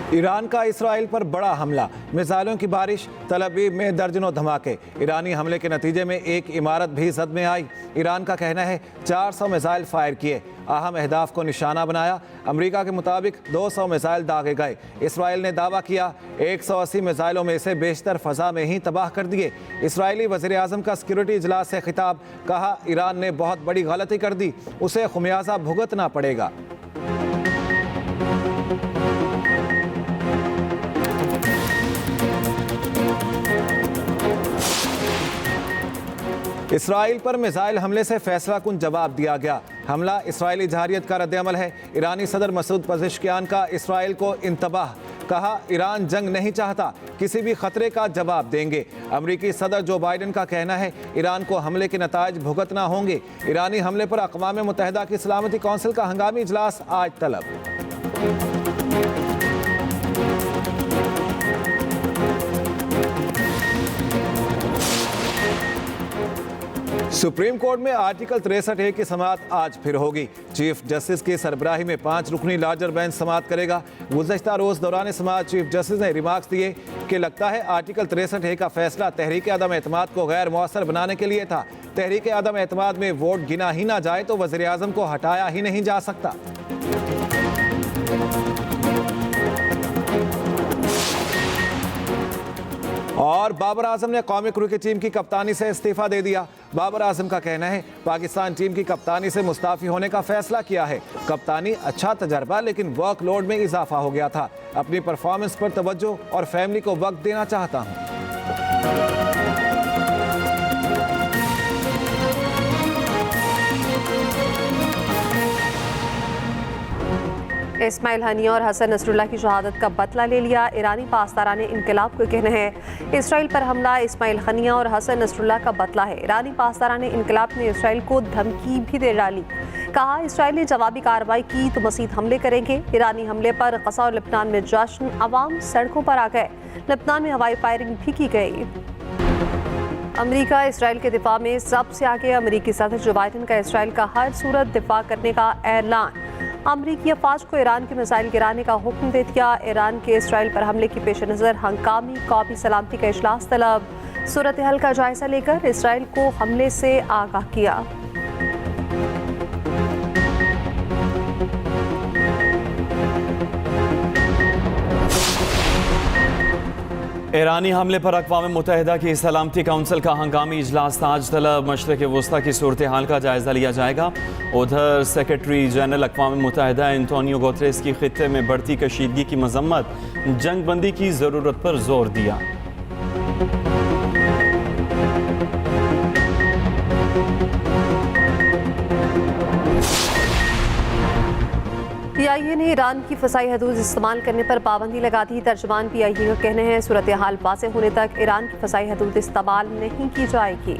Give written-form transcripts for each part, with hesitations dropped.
Iran का Israel पर बड़ा हमला, मिसाइलों की बारिश, तल अवीव में दर्जनों धमाके। ईरानी हमले के नतीजे में एक इमारत भी जद में आई। ईरान का कहना है 400 मिसाइल फायर किए, अहम अहदाफ को निशाना बनाया। अमेरिका के मुताबिक 200 मिसाइल दागे गए। इसराइल ने दावा किया 180 मिसाइलों में से बेशतर फ़ज़ा में ही तबाह कर दिए। इसराइली वज़ीर-ए-आज़म का सिक्योरिटी इजलास से खिताब, कहा ईरान ने बहुत बड़ी गलती कर दी, उसे खुमियाजा भुगतना पड़ेगा। इसराइल पर मिसाइल हमले से फैसला कुन जवाब दिया गया। हमला इसराइली जहारियत का रद्द-ए-अमल है। ईरानी सदर मसूद पज़ेश्कियान का इसराइल को इंतबाह, कहा ईरान जंग नहीं चाहता, किसी भी खतरे का जवाब देंगे। अमरीकी सदर जो बाइडन का कहना है ईरान को हमले के नताइज भुगतना होंगे। ईरानी हमले पर अक़वाम मुत्तहिदा की सलामती कौंसिल का हंगामी इजलास आज तलब। सुप्रीम कोर्ट में आर्टिकल 63A की समाअत आज फिर होगी। चीफ जस्टिस की सरबराही में 5 रुकनी लार्जर बेंच समाअत करेगा। गुज़श्ता रोज़ दौरान समाअत चीफ जस्टिस ने रिमार्क्स दिए कि लगता है आर्टिकल 63A का फैसला तहरीक अदम एतमाद को गैर मौसर बनाने के लिए था। तहरीक अदम एतमाद में वोट गिना ही ना जाए तो वज़ीर आज़म को हटाया ही नहीं जा सकता। और बाबर आजम ने कौमी क्रिकेट टीम की कप्तानी से इस्तीफा दे दिया। बाबर आजम का कहना है पाकिस्तान टीम की कप्तानी से मुस्ताफी होने का फैसला किया है। कप्तानी अच्छा तजर्बा, लेकिन वर्कलोड में इजाफा हो गया था। अपनी परफॉर्मेंस पर तवज्जो और फैमिली को वक्त देना चाहता हूं। इस्माइल हनिया और हसन नसरुल्लाह की शहादत का बदला ले लिया। ईरानी पासदारान इनकलाब को कहना है इसराइल पर हमला इसमाइल हनिया और हसन नसरुल्लाह का बदला है। ईरानी पासदारान इनकलाब ने इसराइल को धमकी भी दे डाली। कहा इसराइल ने जवाबी कार्रवाई की तो मज़ीद हमले करेंगे। ईरानी हमले पर ग़ज़ा और लेबनान में जश्न, अवाम सड़कों पर आ गए। लेबनान में हवाई फायरिंग भी की गई। अमेरिका इसराइल के दिफा में सबसे आगे। अमेरिकी सदर जो बाइडन का इसराइल का हर सूरत दिफा करने का ऐलान। अमरीकी अफवाज को ईरान के मिसाइल गिराने का हुक्म दे दिया। ईरान के इसराइल पर हमले की पेश नज़र हंगामी कौमी सलामती का इजलास तलब। सूरत हाल का जायजा लेकर इसराइल को हमले से आगाह किया। ईरानी हमले पर अक़वाम मुत्तहिदा की सलामती कौंसिल का हंगामी इजलास आज तलब। मशरिक़ वस्ता की सूरत हाल का जायज़ा लिया जाएगा। उधर सेक्रेटरी जनरल अक़वाम मुत्तहिदा एंटोनियो गुतेरेस की खित्ते में बढ़ती कशीदगी की मज़म्मत, जंग बंदी की ज़रूरत पर जोर दिया। PIA ने ईरान की फ़साई हदूद इस्तेमाल करने पर पाबंदी लगा दी। तर्जुमान PIA का कहना है सूरत हाल वाज़ेह होने तक ईरान की फ़साई हदूद इस्तेमाल नहीं की जाएगी।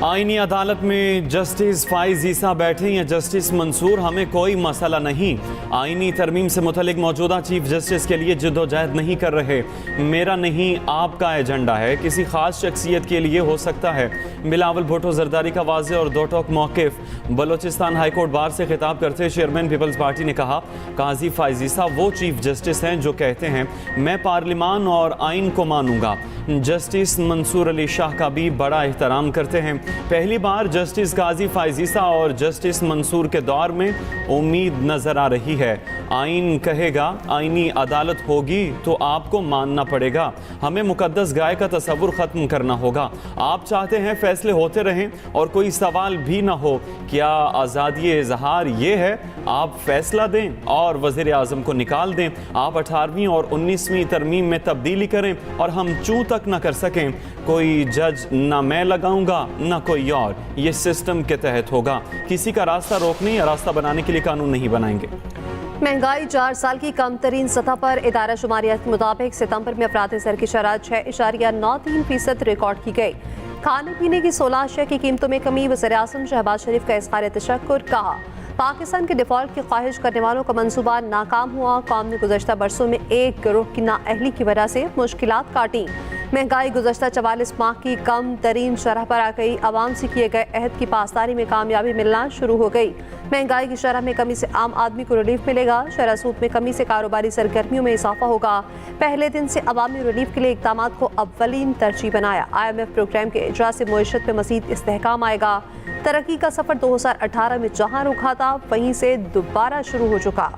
आईनी अदालत में जस्टिस फाइज ईसा बैठे या जस्टिस मंसूर, हमें कोई मसला नहीं। आईनी तरमीम से मुतल्लिक मौजूदा चीफ जस्टिस के लिए जद्दोजहद नहीं कर रहे। मेरा नहीं आपका एजेंडा है, किसी खास शख्सियत के लिए हो सकता है। बिलावल भुट्टो जरदारी का वाज़ेह और दो टोक मौक़िफ़। बलोचिस्तान हाई कोर्ट बार से खिताब करते चेयरमैन पीपल्स पार्टी ने कहा काजी फाइज ईसा वो चीफ जस्टिस हैं जो कहते हैं मैं पार्लिमान और आइन को मानूंगा। जस्टिस मंसूर अली शाह का भी बड़ा एहतराम करते हैं। पहली बार जस्टिस काजी फाइज ईसा और जस्टिस मंसूर के दौर में उम्मीद नजर आ रही है। आइन कहेगा आईनी अदालत होगी तो आपको मानना पड़ेगा। हमें मुकद्दस गाय का तस्वुर ख़त्म करना होगा। आप चाहते हैं फैसले होते रहें और कोई सवाल भी ना हो। क्या आज़ादी इजहार ये है आप फैसला दें और वज़ीर आज़म को निकाल दें। आप 18वीं और 19वीं तरमीम में तब्दीली करें और हम चूं तक ना कर सकें। कोई जज ना मैं लगाऊंगा ना कोई और। ये सिस्टम के तहत होगा। किसी का रास्ता रोकने या रास्ता बनाने के लिए कानून नहीं बनाएंगे। महंगाई 4 साल की कम तरीन सतह पर। इदारा शुमारियात के मुताबिक सितंबर में अफराद ज़र की शरह 6.93% रिकॉर्ड की गई। खाने पीने की 16 अशिया की कीमतों में कमी। वज़ीर-ए-आज़म शहबाज शरीफ का इज़हार तशक्कुर। कहा पाकिस्तान के डिफ़ॉल्ट की ख्वाहिश करने वालों का मंसूबा नाकाम हुआ। कौम ने गुज़श्ता बरसों में एक गिरोह की नाअहली की वजह से मुश्किलात काटी। महंगाई गुज़श्ता 44 माह की कम तरीन शरह पर आ गई। आवाम से किए गए अहद की पासदारी में कामयाबी मिलना शुरू हो गई। महंगाई की शरह में कमी से आम आदमी को रिलीफ मिलेगा। शरह सूद में कमी से कारोबारी सरगर्मियों में इजाफा होगा। पहले दिन से अवामी रिलीफ के लिए इक़दाम को अव्वलीन तरजीह बनाया। IMF प्रोग्राम के इजरा से मईशत में मज़ीद इस्तेहकाम आएगा। तरक्की का सफ़र 2018 में जहाँ रुका था वहीं से दोबारा शुरू हो चुका।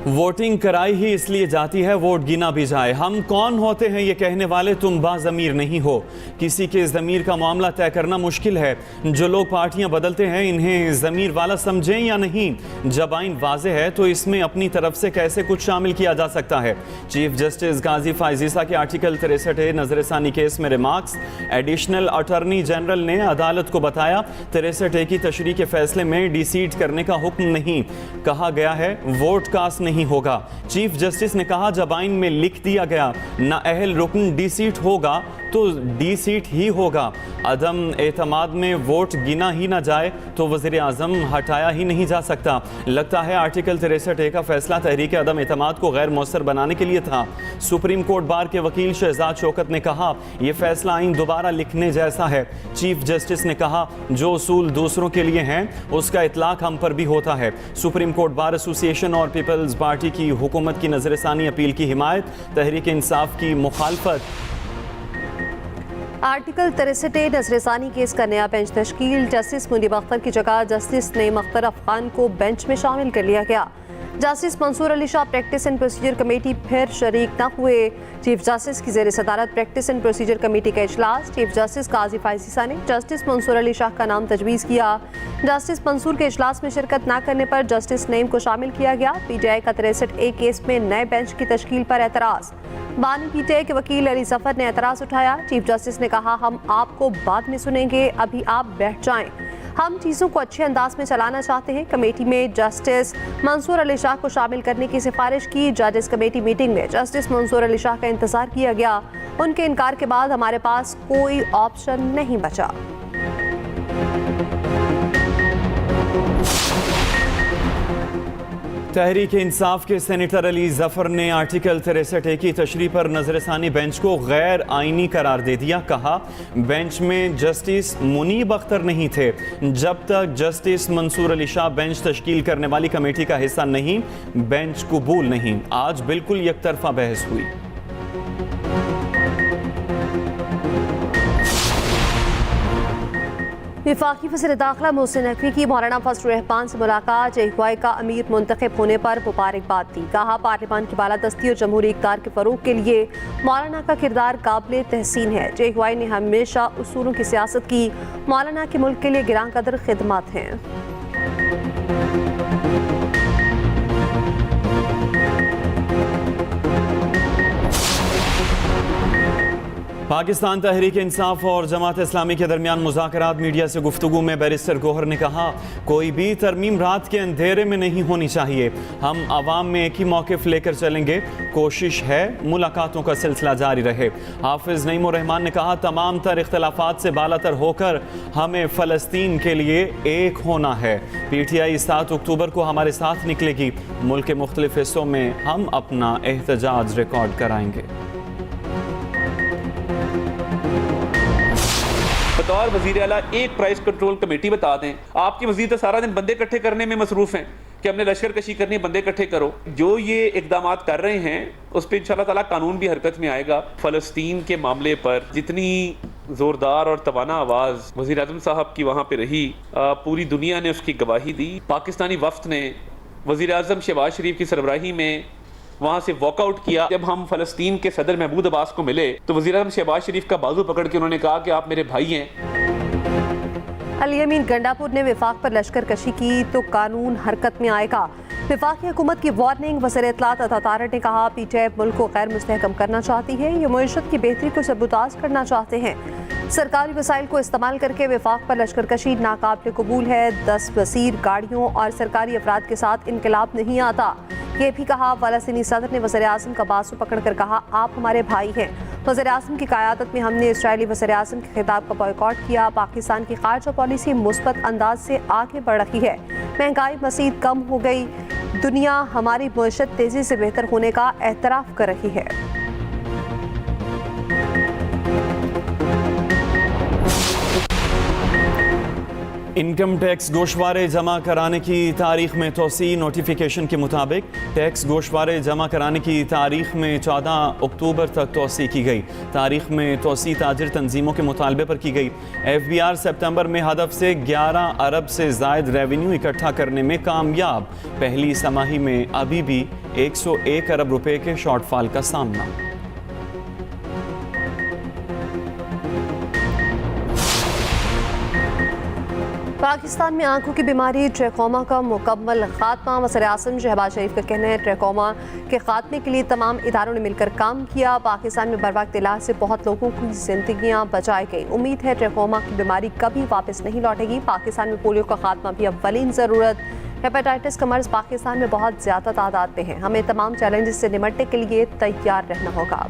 वोटिंग कराई ही इसलिए जाती है वोट गिना भी जाए। हम कौन होते हैं ये कहने वाले, तुम बाज़मीर नहीं हो। किसी के ज़मीर का मामला तय करना मुश्किल है। जो लोग पार्टियां बदलते हैं इन्हें ज़मीर वाला समझें या नहीं। जब आइन वाज़े है तो इसमें अपनी तरफ से कैसे कुछ शामिल किया जा सकता है। चीफ जस्टिस गाजी फ़ाइज़ ईसा के आर्टिकल 63 नज़रसानी केस में रिमार्क्स। एडिशनल अटॉर्नी जनरल ने अदालत को बताया 63 की तशरीह के फैसले में डिसीट करने का हुक्म नहीं। कहा गया है वोट कास्ट नहीं होगा। चीफ जस्टिस ने कहा जब आइन में लिख दिया गया ना अहल रुकन डी सीट होगा तो डी सीट ही होगा। अदम एतमाद में वोट गिना ही ना जाए तो वज़ीर आज़म हटाया ही नहीं जा सकता। लगता है आर्टिकल 63 का फैसला तहरीक अदम एतमाद को गैर मौसर बनाने के लिए था। सुप्रीम कोर्ट बार के वकील शहजाद शौकत ने कहा यह फैसला आइन दोबारा लिखने जैसा है। चीफ जस्टिस ने कहा जो उसूल दूसरों के लिए हैं उसका इतलाक हम पर भी होता है। सुप्रीम कोर्ट बार एसोसिएशन और पीपल्स पार्टी की हुकूमत की नजरसानी अपील की हिमायत, तहरीक इंसाफ की मुखालफत। आर्टिकल 63 नजरसानी केस का नया बेंच तश्कील। जस्टिस मुनीब अख्तर की जगह जस्टिस नईम अख्तर अफगान को बेंच में शामिल कर लिया गया। Justice Mansoor Ali Shah practice and procedure committee फिर शरीक न हुए। चीफ जस्टिस की ज़ेर सदारत प्रैक्टिस एंड प्रोसीजर कमेटी का इजलास। चीफ जस्टिस गाजी फ़ाइज़ ईसा ने जस्टिस मंसूर अली शाह का नाम तजवीज़ किया। जस्टिस मंसूर के इजलास में शिरकत न करने पर जस्टिस नईम को शामिल किया गया। PTI का 63A केस में नए बेंच की तश्कील पर एतराज़। बानी PTI के वकील अली जफर ने एतराज़ उठाया। चीफ जस्टिस ने कहा हम आपको बाद में सुनेंगे, अभी आप बैठ जाएं। हम चीज़ों को अच्छे अंदाज में चलाना चाहते हैं। कमेटी में जस्टिस मंसूर अली शाह को शामिल करने की सिफारिश की। जजेस कमेटी मीटिंग में जस्टिस मंसूर अली शाह का इंतजार किया गया। उनके इनकार के बाद हमारे पास कोई ऑप्शन नहीं बचा। तहरीक इंसाफ के सेनेटर अली जफर ने आर्टिकल 63 की तशरीह पर नजरसानी बेंच को गैर आइनी करार दे दिया। कहा बेंच में जस्टिस मुनीब अख्तर नहीं थे। जब तक जस्टिस मंसूर अली शाह बेंच तश्कील करने वाली कमेटी का हिस्सा नहीं, बेंच कबूल नहीं। आज बिल्कुल यकतरफा बहस हुई। वफाकी वज़ीर दाखिला मोहसिन नकवी की मौलाना फजल रहमान से मुलाकात। JY का अमीर मुंतखब होने पर मुबारकबाद दी। कहा पार्लिमान की बालादस्ती और जमहूरी इक़्तिदार के फ़रोग़ के लिए मौलाना का किरदार काबिल तहसीन है। JY ने हमेशा उसूलों की सियासत की। मौलाना के मुल्क के लिए गिरां कदर खिदमत हैं। पाकिस्तान तहरीक इंसाफ और जमात इस्लामी के दरमियान मुज़ाकरात। मीडिया से गुफ्तगू में बैरिस्टर गौहर ने कहा कोई भी तरमीम रात के अंधेरे में नहीं होनी चाहिए। हम आवाम में एक ही मौक़िफ़ लेकर चलेंगे। कोशिश है मुलाकातों का सिलसिला जारी रहे। हाफिज़ नईम उर रहमान ने कहा तमाम तर इख्तलाफात से बालातर होकर हमें फ़लस्तीन के लिए एक होना है। PTI 7 अक्टूबर को हमारे साथ निकलेगी। मुल्क के मुख्तलिफ हिस्सों में हम अपना एहतजाज रिकॉर्ड कराएंगे। बतौर वज़ीर आला एक प्राइस कंट्रोल कमेटी बता दें। आपके वज़ीर तो सारा दिन बंदे इकट्ठे करने में मसरूफ़ हैं कि हमने लश्कर कशी करनी, बंदे इकट्ठे करो। जो ये इक़दाम कर रहे हैं उस पर इंशाअल्लाह ताला कानून भी हरकत में आएगा। फ़लस्तीन के मामले पर जितनी ज़ोरदार और तवाना आवाज़ वज़ीर आज़म साहब की वहाँ पर रही, पूरी दुनिया ने उसकी गवाही दी। पाकिस्तानी वफ़द ने वज़ीर आज़म शहबाज शरीफ की सरबराही में वहाँ से वॉकआउट किया। जब हम फ़लस्तीन के सदर महमूद अब्बास को मिले तो वज़ीर आज़म शहबाज शरीफ का बाजू पकड़ के उन्होंने कहा कि आप मेरे भाई हैं। अली अमीन गंडापुर ने विफाक पर लश्कर कशी की तो कानून हरकत में आएगा। विफाकी हुकूमत की वार्निंग। वज़ीर इत्तलात अता तारड़ ने कहा PTI मुल्क को गैर मुस्तहकम करना चाहती है। ये मईशत की बेहतरी को सबूताज करना चाहते हैं। सरकारी वसाइल को इस्तेमाल करके विफाक पर लश्कर कशी नाकाबिल कबूल है। 10 वज़ीर गाड़ियों और सरकारी अफराद के साथ इनकलाब नहीं आता। ये भी कहा फ़लस्तीनी सदर ने वज़ीर आज़म का बाजू पकड़ कर कहा आप हमारे भाई हैं। वज़ीर आज़म की क़यादत में हमने इसराइली वज़ीर आज़म के खिताब का बॉयकॉट किया। पाकिस्तान की ख़ारजा पॉलिसी मुस्बत अंदाज से आगे बढ़ रही है। महंगाई मज़ीद कम हो गई। दुनिया हमारी मईशत तेजी से बेहतर होने का एतराफ़ कर रही है। इनकम टैक्स गोशवारे जमा कराने की तारीख में तोसी। नोटिफिकेशन के मुताबिक टैक्स गोशवारे जमा कराने की तारीख में 14 अक्टूबर तक तोसी की गई। तारीख में तोसी ताजिर तंजीमों के मुतालबे पर की गई। FBR सितंबर में हदफ से 11 अरब से ज़ायद रेवेन्यू इकट्ठा करने में कामयाब। पहली समाही में अभी भी 101 अरब रुपए के शॉर्टफॉल का सामना। पाकिस्तान में आंखों की बीमारी ट्रैकोमा का मुकम्मल खात्मा। वज़ीर-ए-आज़म शहबाज शरीफ का कहना है ट्रैकोमा के खात्मे के लिए तमाम इदारों ने मिलकर काम किया। पाकिस्तान में बर्वक्त इलाज से बहुत लोगों की जिंदगियां बचाई गई। उम्मीद है ट्रैकोमा की बीमारी कभी वापस नहीं लौटेगी। पाकिस्तान में पोलियो का खात्मा भी अव्वलीन ज़रूरत। हेपेटाइटिस का मर्ज पाकिस्तान में बहुत ज़्यादा तादाद में है। हमें तमाम चैलेंजेस से निपटने के लिए तैयार रहना होगा।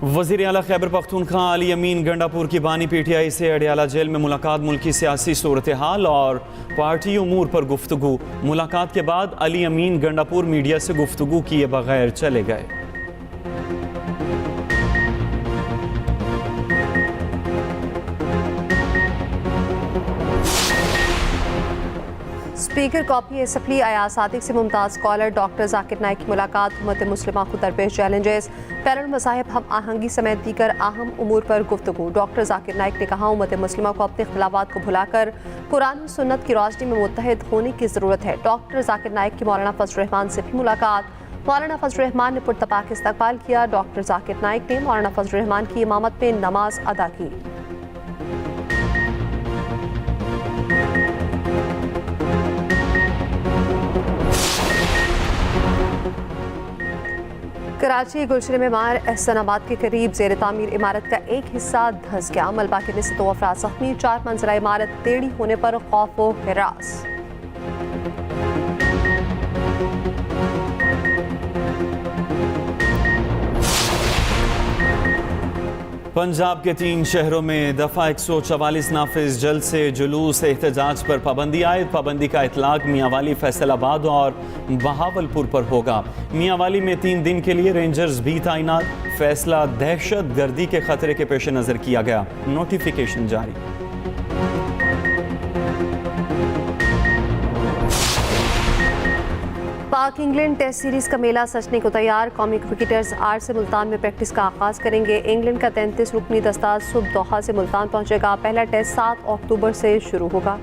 वज़ीर आला खैबर पख्तूनख्वा अली अमीन गंडापुर की बानी PTI से अडियाला जेल में मुलाकात। मुल्की सियासी सूरत हाल और पार्टी उमूर पर गुफ्तगू। मुलाकात के बाद अली अमीन गंडापुर मीडिया से गुफ्तगू किए बगैर चले गए। स्पीकर कॉपी असफली अयाज सादिक से मुमताज़ स्कॉलर डॉक्टर जाकिर नाइक की मुलाकात। उम्मत मुस्लिमा को दरपेश चैलेंजेस, पैरल मज़ाहिब हम आहंगी समेत दीगर अहम उमूर पर गुफ्तगू। डॉक्टर जाकिर नाइक ने कहा उम्मत मुस्लिमा को अपने इख्तिलाफात को भुलाकर कुरान और सुन्नत की रोशनी में मुत्तहिद होने की ज़रूरत है। डॉक्टर जाकिर नाइक की मौलाना फजल रहमान से भी मुलाकात। मौलाना फजल रहमान ने पुरतपाक इस्तकबाल किया। डॉक्टर जाकिर नाइक ने मौलाना फजल रहमान की इमामत में नमाज अदा की। कराची गुलशन में मार एहसनाबाद के करीब ज़ेर तामीर इमारत का एक हिस्सा धंस गया। मलबा गिरने से 2 अफराद जख्मी। 4 मंजिला इमारत टेढ़ी होने पर खौफ व हिरास। पंजाब के 3 शहरों में दफ़ा 144 नाफिज। जल्द से जुलूस एहतजाज पर पाबंदी आयद। पाबंदी का इतलाक मियांवाली, फैसलाबाद और बहावलपुर पर होगा। मियांवाली में 3 दिन के लिए रेंजर्स भी तैनात। फैसला दहशत गर्दी के खतरे के पेश नज़र किया गया। नोटिफिकेशन जारी। पाक इंग्लैंड टेस्ट सीरीज का मेला सजने को तैयार। कौमी क्रिकेटर्स आज से मुल्तान में प्रैक्टिस का आगाज करेंगे। इंग्लैंड का 33 रुकनी दस्ता सुबह दोहा से मुल्तान पहुंचेगा। पहला टेस्ट 7 अक्टूबर से शुरू होगा।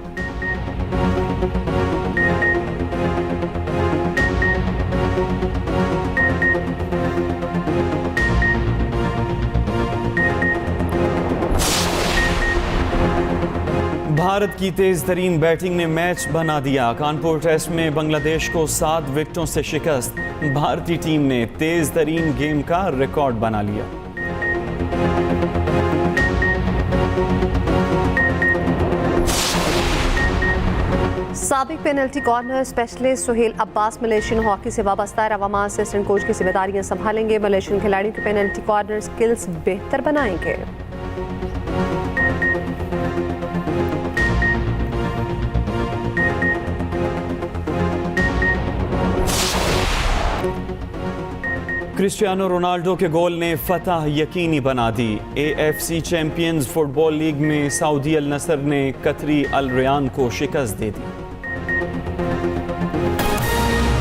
भारत की तेज तरीन बैटिंग ने मैच बना दिया। कानपुर टेस्ट में बांग्लादेश को 7 विकेटों से शिकस्त। भारतीय टीम ने तेज तरीन गेम का रिकॉर्ड बना लिया। साबिक penalty corner specialist Sohail Abbas Malaysian hockey से वाबस्ता रवामा असिस्टेंट कोच की जिम्मेदारियां संभालेंगे। मलेशियन खिलाड़ियों के पेनल्टी कॉर्नर स्किल्स बेहतर बनाएंगे। क्रिस्टियानो रोनाल्डो के गोल ने फतह यकीनी बना दी। AFC चैंपियंस फुटबॉल लीग में सऊदी अल नसर ने कतरी अल रियान को शिकस्त दे दी।